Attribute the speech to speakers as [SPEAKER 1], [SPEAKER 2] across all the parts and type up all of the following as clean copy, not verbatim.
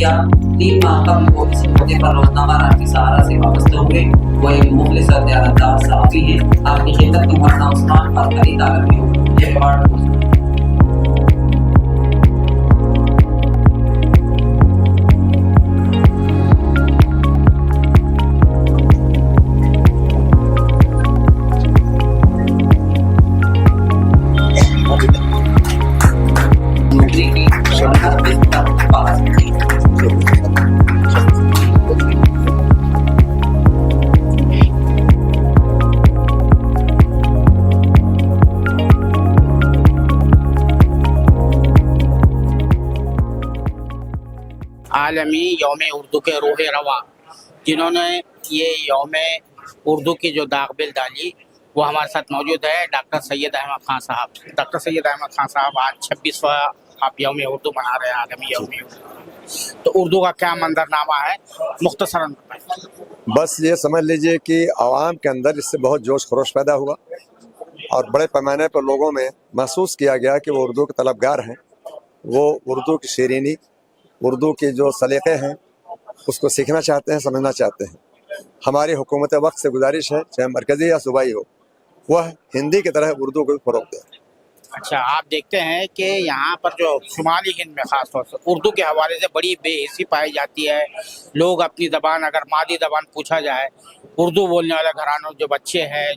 [SPEAKER 1] किया। 3 माह का वो इस मुद्दे पर रोजनामा राष्ट्रीय सहारा से वाबस्ते हुए। वो एक मुखलिस और दयानतदार सहाफी है। आपकी खिदमत में मौलाना उस्मान फातमी तालबी ये अवार्ड
[SPEAKER 2] आलमी यौम उर्दू के रूह रवा, जिन्होंने ये यौम उर्दू की जो दागबिल डाली, वो हमारे साथ मौजूद है डॉक्टर सैयद अहमद खान साहब। डॉक्टर सैयद अहमद खान साहब, आज 26वां आप यौम उर्दू मना रहे हैं, आलमी यौम उर्दू, तो उर्दू का क्या मंजरनामा है, मुख्तसरन बताएं।
[SPEAKER 3] बस ये समझ लीजिए कि आवाम के अंदर इससे बहुत जोश खरोश पैदा हुआ और बड़े पैमाने पर लोगों में महसूस किया गया कि वो उर्दू के तलबगार हैं। वो उर्दू की शीरीनी, उर्दू के जो सलीक़े हैं उसको सीखना चाहते हैं, समझना चाहते हैं। हमारी हुकूमत वक्त से गुजारिश है, चाहे मरकज़ी या सूबाई हो, वह हिंदी की तरह उर्दू को भी फ़रोग़ दें।
[SPEAKER 2] अच्छा, आप देखते हैं कि यहाँ पर जो शुमाली हिंद में ख़ास तौर से उर्दू के हवाले से बड़ी बेहिसी पाई जाती है। लोग अपनी ज़बान, अगर मादी ज़बान पूछा जाए, उर्दू बोलने वाले घरानों जो बच्चे हैं,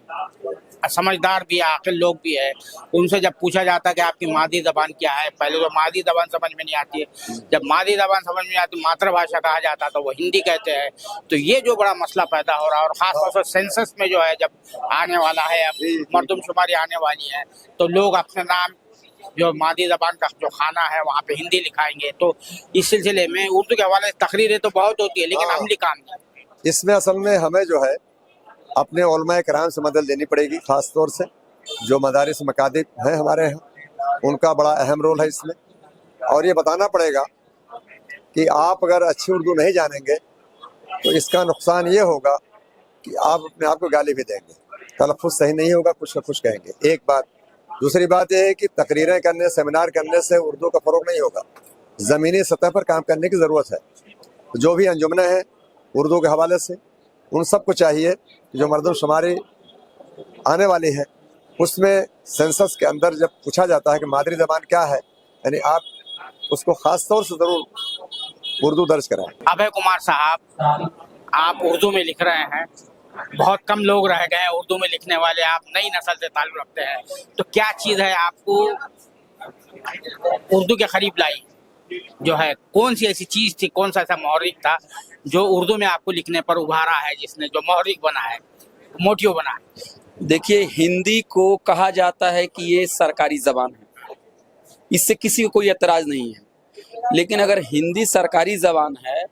[SPEAKER 2] समझदार भी है, आकिल लोग भी है, उनसे जब पूछा जाता है कि आपकी मादी ज़बान क्या है, पहले तो मादी ज़बान समझ में नहीं आती है। जब मादी ज़बान समझ में आती, मातृभाषा कहा जाता तो वो हिंदी कहते हैं। तो ये जो बड़ा मसला पैदा हो रहा है, और ख़ास तौर से सेंसस में जो है, जब आने वाला है, अब मरदमशुमारी आने वाली है, तो लोग अपने नाम जो मादी ज़बान का जो खाना है वहाँ पे हिंदी लिखाएंगे। तो इस सिलसिले में उर्दू के हवाले से तकरीरें तो बहुत होती है, लेकिन अमली काम नहीं।
[SPEAKER 3] इसमें असल में हमें जो है अपने उलमा कराम से मदद लेनी पड़ेगी। ख़ास तौर से जो मदारिस मकातिब हैं हमारे यहाँ, उनका बड़ा अहम रोल है इसमें। और ये बताना पड़ेगा कि आप अगर अच्छी उर्दू नहीं जानेंगे तो इसका नुकसान ये होगा कि आप अपने आप को गाली भी देंगे, तलफ़्फ़ुज़ सही नहीं होगा, कुछ का कुछ कहेंगे। एक बात। दूसरी बात यह है कि तकरीरें करने, सेमिनार करने से उर्दू का फ़रोग़ नहीं होगा। ज़मीनी सतह पर काम करने की ज़रूरत है। जो भी अंजुमनें हैं उर्दू के हवाले से, उन सबको चाहिए कि जो मरदमशुमारी आने वाली है उसमें सेंसस के अंदर जब पूछा जाता है कि मादरी ज़बान क्या है, यानी आप उसको ख़ास तौर से ज़रूर उर्दू दर्ज कराएं।
[SPEAKER 2] अभय कुमार साहब, आप उर्दू में लिख रहे हैं, बहुत कम लोग रह गए हैं उर्दू में लिखने वाले, आप नई नस्ल से ताल्लुक़ रखते हैं, तो क्या चीज़ है आपको उर्दू के करीब लाई, जो है कौन सी ऐसी चीज़ थी, कौन सा ऐसा महर्रिक था जो उर्दू में आपको लिखने पर उभारा है, जिसने जो महर्रिक बना है, मोटिव बना है?
[SPEAKER 4] देखिए, हिंदी को कहा जाता है कि ये सरकारी ज़बान है, इससे किसी को कोई एतराज़ नहीं है। लेकिन अगर हिंदी सरकारी ज़बान है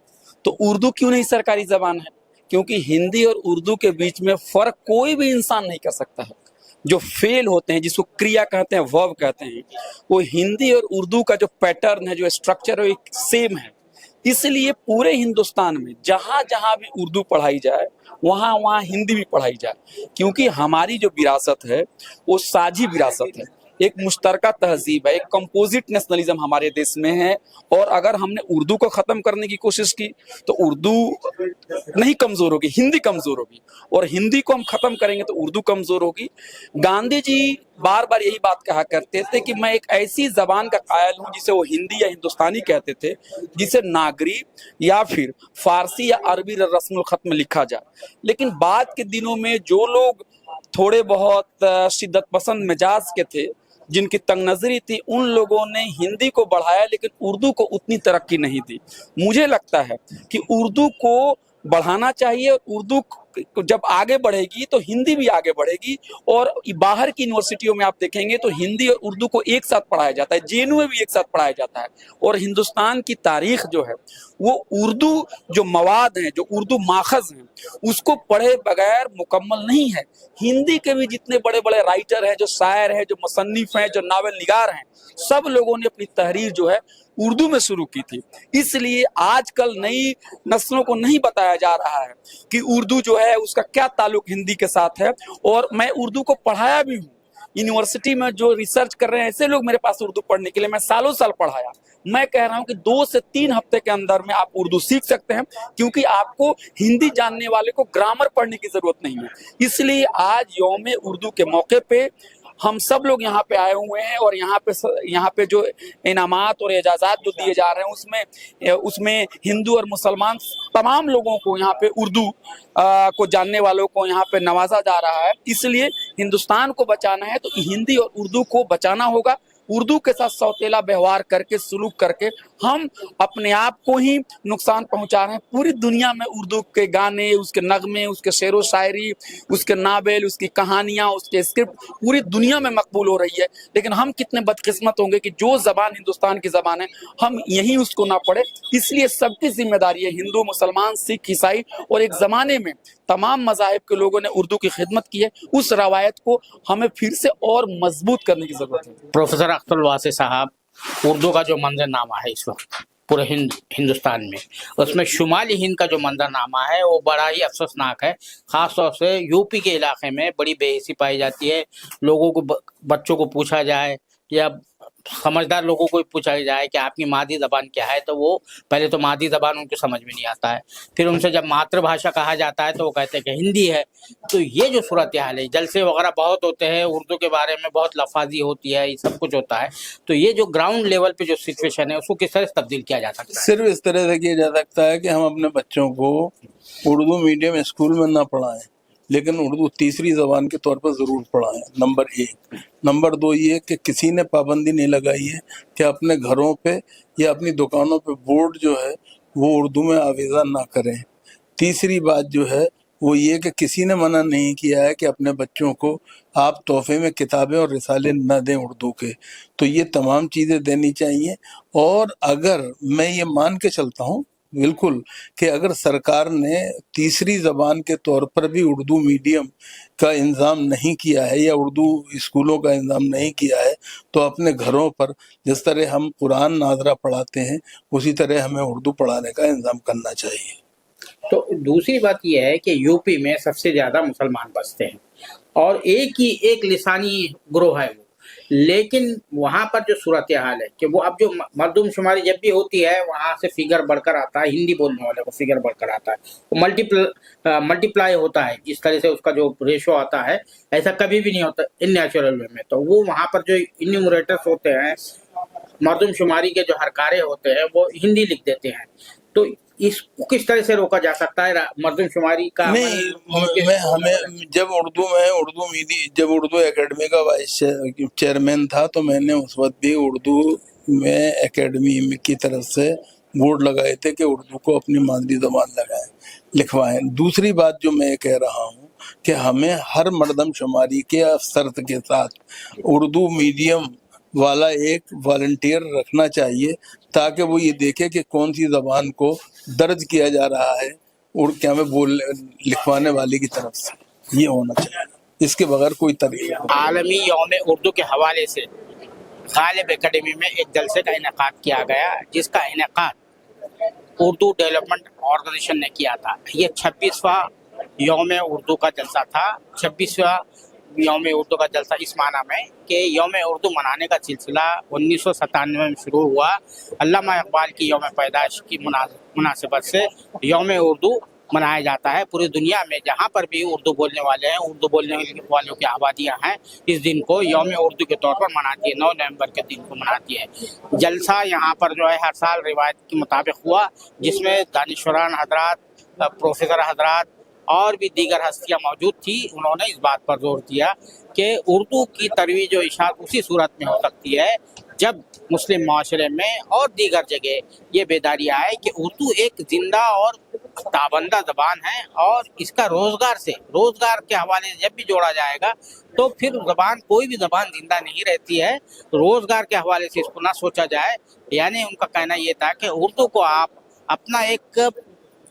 [SPEAKER 4] तो उर्दू क्यों नहीं सरकारी ज़बान है? क्योंकि हिंदी और उर्दू के बीच में फ़र्क कोई भी इंसान नहीं कर सकता है। जो फेल होते हैं, जिसको क्रिया कहते हैं, वर्ब कहते हैं, वो हिंदी और उर्दू का जो पैटर्न है, जो स्ट्रक्चर है, वो सेम है। इसलिए पूरे हिंदुस्तान में जहाँ जहाँ भी उर्दू पढ़ाई जाए, वहाँ वहाँ हिंदी भी पढ़ाई जाए, क्योंकि हमारी जो विरासत है वो साझी विरासत है, एक मुश्तरका तहजीब है, एक कंपोजिट नेशनलिज्म हमारे देश में है। और अगर हमने उर्दू को ख़त्म करने की कोशिश की तो उर्दू नहीं कमज़ोर होगी, हिंदी कमज़ोर होगी, और हिंदी को हम ख़त्म करेंगे तो उर्दू कमज़ोर होगी। गांधी जी बार बार यही बात कहा करते थे कि मैं एक ऐसी ज़बान का कायल हूँ जिसे वो हिंदी या हिंदुस्तानी कहते थे, जिसे नागरी या फिर फ़ारसी या अरबी रस्मुल ख़त में लिखा जाए। लेकिन बाद के दिनों में जो लोग थोड़े बहुत शिद्दत पसंद मिजाज के थे, जिनकी तंग नजरी थी, उन लोगों ने हिंदी को बढ़ाया लेकिन उर्दू को उतनी तरक्की नहीं दी। मुझे लगता है कि उर्दू को बढ़ाना चाहिए, और उर्दू जब आगे बढ़ेगी तो हिंदी भी आगे बढ़ेगी। और बाहर की यूनिवर्सिटियों में आप देखेंगे तो हिंदी और उर्दू को एक साथ पढ़ाया जाता है, जेएनयू में भी एक साथ पढ़ाया जाता है। और हिंदुस्तान की तारीख जो है वो उर्दू जो मवाद हैं, जो उर्दू माखज़ हैं, उसको पढ़े बगैर मुकम्मल नहीं है। हिंदी के भी जितने बड़े बड़े राइटर हैं, जो शायर हैं, जो मुसन्निफ हैं, जो नावल निगार हैं, सब लोगों ने अपनी तहरीर जो है उर्दू में शुरू की थी। इसलिए आजकल नई नस्लों को नहीं बताया जा रहा है कि उर्दू जो है उसका क्या ताल्लुक हिंदी के साथ है। और मैं उर्दू को पढ़ाया भी हूँ, यूनिवर्सिटी में जो रिसर्च कर रहे हैं ऐसे लोग मेरे पास उर्दू पढ़ने के लिए, मैं सालों साल पढ़ाया। मैं कह रहा हूं कि 2 से 3 हफ्ते के अंदर में आप उर्दू सीख सकते हैं, क्योंकि आपको हिंदी जानने वाले को ग्रामर पढ़ने की जरूरत नहीं है। इसलिए आज यौम उर्दू के मौके पे हम सब लोग यहाँ पे आए हुए हैं, और यहाँ पे जो इनामात और एजाजात जो दिए जा रहे हैं उसमें हिंदू और मुसलमान तमाम लोगों को यहाँ पे उर्दू को जानने वालों को यहाँ पे नवाजा जा रहा है। इसलिए हिंदुस्तान को बचाना है तो हिंदी और उर्दू को बचाना होगा। उर्दू के साथ सौतेला व्यवहार करके, सुलूक करके हम अपने आप को ही नुकसान पहुंचा रहे हैं। पूरी दुनिया में उर्दू के गाने, उसके नगमे, उसके शेर व शायरी, उसके नावल, उसकी कहानियां, उसके स्क्रिप्ट पूरी दुनिया में मकबूल हो रही है, लेकिन हम कितने बदकिस्मत होंगे कि जो जबान हिंदुस्तान की जबान है हम यहीं उसको ना पढ़े। इसलिए सबकी जिम्मेदारी है, हिंदू, मुसलमान, सिख, ईसाई, और एक जमाने में तमाम मज़ाहिब के लोगों ने उर्दू की खिदमत की है, उस रवायत को हमें फिर से और मजबूत करने की जरूरत है।
[SPEAKER 2] प्रोफेसर अख्तर वासी साहब, उर्दू का जो मंजरनामा है इस वक्त पूरे हिंदुस्तान में, उसमें शुमाली हिंद का जो मंजरनामा है वो बड़ा ही अफसोसनाक है। ख़ास तौर से यूपी के इलाके में बड़ी बेइज्जती पाई जाती है। लोगों को, बच्चों को पूछा जाए या समझदार लोगों को पूछा जाए कि आपकी मादी ज़बान क्या है, तो वो पहले तो मादी ज़बान उनको समझ में नहीं आता है। फिर उनसे जब मातृभाषा कहा जाता है तो वो कहते हैं कि हिंदी है। तो ये जो सूरत हाल है, जलसे वगैरह बहुत होते हैं, उर्दू के बारे में बहुत लफाजी होती है, ये सब कुछ होता है। तो ये जो ग्राउंड लेवल पे जो सिचुएशन है उसको किस तरह से तब्दील किया जा सकता है?
[SPEAKER 5] सिर्फ इस तरह से किया जा सकता है कि हम अपने बच्चों को उर्दू मीडियम स्कूल में ना पढ़ाएं, लेकिन उर्दू तीसरी ज़बान के तौर पर ज़रूर पढ़ाएं, नंबर 1। नंबर 2 ये कि किसी ने पाबंदी नहीं लगाई है कि अपने घरों पे या अपनी दुकानों पे बोर्ड जो है वो उर्दू में आवेज़ा ना करें। तीसरी बात जो है वो ये कि किसी ने मना नहीं किया है कि अपने बच्चों को आप तोहफे में किताबें और रिसाले न दें उर्दू के। तो ये तमाम चीज़ें देनी चाहिए। और अगर मैं ये मान के चलता हूँ बिल्कुल कि अगर सरकार ने तीसरी ज़बान के तौर पर भी उर्दू मीडियम का इंतज़ाम नहीं किया है या उर्दू स्कूलों का इंतज़ाम नहीं किया है, तो अपने घरों पर जिस तरह हम कुरान नाज़रा पढ़ाते हैं उसी तरह हमें उर्दू पढ़ाने का इंतज़ाम करना चाहिए।
[SPEAKER 2] तो दूसरी बात यह है कि यूपी में सबसे ज़्यादा मुसलमान बसते हैं और एक लिसानी ग्रोह है वो, लेकिन वहाँ पर जो सूरत हाल है कि वो अब जो मर्दमशुमारी जब भी होती है वहाँ से फिगर बढ़कर आता है, हिंदी बोलने वाले को फिगर बढ़कर आता है, वो मल्टीप्लाई होता है। जिस तरह से उसका जो रेशो आता है ऐसा कभी भी नहीं होता इन नेचुरल वे में। तो वो वहाँ पर जो इन्यूमरेटर्स होते हैं, मर्दमशुमारी के जो हरकारे होते हैं वो हिंदी लिख देते हैं। तो इसको किस तरह से रोका जा सकता है मर्दमशुमारी का?
[SPEAKER 5] हमें जब जब उर्दू एकेडमी का वाइस चेयरमैन था तो मैंने उस वक्त भी उर्दू में एकेडमी की तरफ से बोर्ड लगाए थे कि उर्दू को अपनी मादरी ज़बान लिखवाएं। दूसरी बात जो मैं कह रहा हूँ कि हमें हर मर्दमशुमारी के शर्त के साथ उर्दू मीडियम वाला एक वॉलंटियर रखना चाहिए, ताकि वो ये देखे कि कौन सी ज़बान को दर्ज किया जा रहा है और क्या में लिखवाने वाले की तरफ से। ये होना चाहिए, इसके बगैर कोई तरीका नहीं।
[SPEAKER 2] आलमी यौम उर्दू के हवाले से गालिब एकेडमी में एक जलसे का इनेकाद किया गया, जिसका इनेकाद उर्दू डेवलपमेंट ऑर्गेनाइजेशन ने किया था। ये 26वां यौम उर्दू का जलसा था। 26वां यौम उर्दू का जलसा इस माना में कि यौम उर्दू मनाने का सिलसिला 1997 में शुरू हुआ। अल्लामा इकबाल की यौम पैदाइश की मुनासिबत से यौम उर्दू मनाया जाता है। पूरी दुनिया में जहाँ पर भी उर्दू बोलने वाले हैं, उर्दू बोलने वालों की आबादियाँ हैं, इस दिन को यौम उर्दू के तौर पर मनाती है। 9 नवंबर के दिन को मनाती है। जलसा यहाँ पर जो है हर साल रिवायत के मुताबिक हुआ, जिसमें दानिशवरान हजरात, प्रोफेसर हजरात और भी दीगर हस्तियाँ मौजूद थी। उन्होंने इस बात पर जोर दिया कि उर्दू की तरवीज और इशाअत उसी सूरत में हो सकती है जब मुस्लिम माशरे में और दीगर जगह ये बेदारी आए कि उर्दू एक जिंदा और ताबंदा ज़बान है, और इसका रोज़गार के हवाले से जब भी जोड़ा जाएगा तो फिर ज़बान, कोई भी ज़बान जिंदा नहीं रहती है। रोज़गार के हवाले से इसको ना सोचा जाए। यानी उनका कहना ये था कि उर्दू को आप अपना एक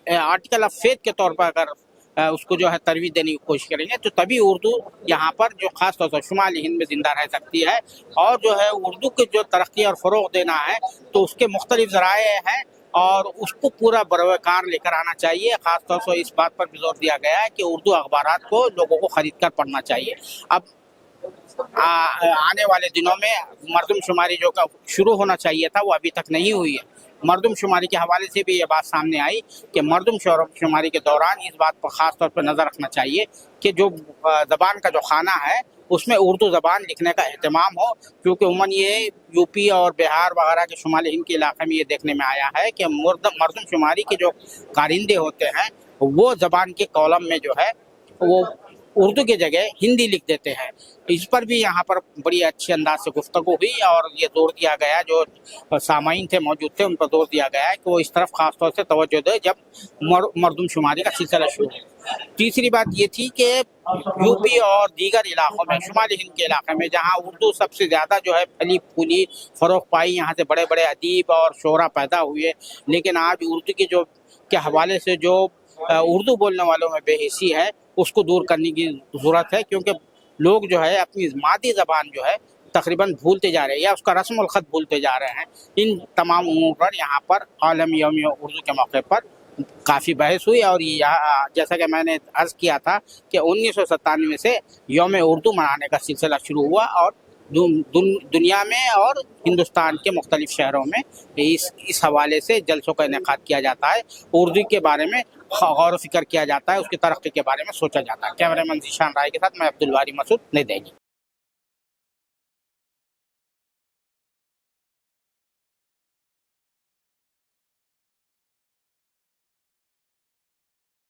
[SPEAKER 2] आर्टिकल ऑफ फेथ के तौर पर अगर उसको जो है तरवीज देने की कोशिश करेंगे तो तभी उर्दू यहाँ पर जो खास तौर से शुमाली हिंद में जिंदा रह सकती है। और जो है उर्दू के जो तरक्की और फ़रोग़ देना है तो उसके मुख्तलिफ ज़राए हैं और उसको पूरा बरवकार लेकर आना चाहिए। ख़ास तौर से इस बात पर भी जोर दिया गया है कि उर्दू अखबारात को लोगों को ख़रीद कर पढ़ना चाहिए। अब आने वाले दिनों में मरदमशुमारी जो का शुरू होना चाहिए था वो अभी तक नहीं हुई है। मरदमशुमारी के हवाले से भी ये बात सामने आई कि मरदमशुमारी के दौरान इस बात पर ख़ास तौर पर नज़र रखना चाहिए कि जो ज़बान का जो खाना है उसमें उर्दू ज़बान लिखने का अहतमाम हो, क्योंकि उमूमन ये यूपी और बिहार वगैरह के शुमाली हिंद के इलाके में ये देखने में आया है कि मरदमशुमारी के जो कारिंदे होते हैं वो ज़बान के कॉलम में जो है वो उर्दू की जगह हिंदी लिख देते हैं। इस पर भी यहाँ पर बड़ी अच्छी अंदाज से गुफ्तगू हुई और ये जोर दिया गया, जो सामाईन थे मौजूद थे उन पर जोर दिया गया है कि वो इस तरफ खास तौर से तवज्जो दे जब मरदमशुमारी का सिलसिला शुरू हो। तीसरी बात ये थी कि यूपी और दीगर इलाकों में, शुमाली हिंद के इलाके में जहाँ उर्दू सबसे ज़्यादा जो है फली फूली फ़रोग पाई, यहाँ से बड़े बड़े अदीब और शोरा पैदा हुए, लेकिन आज उर्दू की जो के हवाले से जो उर्दू बोलने वालों में बेहिसी है उसको दूर करने की ज़रूरत है, क्योंकि लोग जो है अपनी मादी ज़बान जो है तकरीबन भूलते जा रहे हैं या उसका रस्म ख़त भूलते जा रहे हैं। इन तमाम उमूर पर यहाँ पर आलमी यौम उर्दू के मौके पर काफ़ी बहस हुई और जैसा कि मैंने अर्ज़ किया था कि 1997 से यौम उर्दू मनाने का सिलसिला शुरू हुआ और दुनिया में और हिंदुस्तान के मुख्तलिफ शहरों में इस हवाले से जलसों का इनेकाद किया जाता है। उर्दू के बारे में गौर व फिक्र किया जाता है, उसकी तरक्की के बारे में सोचा जाता है। कैमरामैन ज़ीशान राय के साथ मैं अब्दुल बारी मसूद, नई दिल्ली।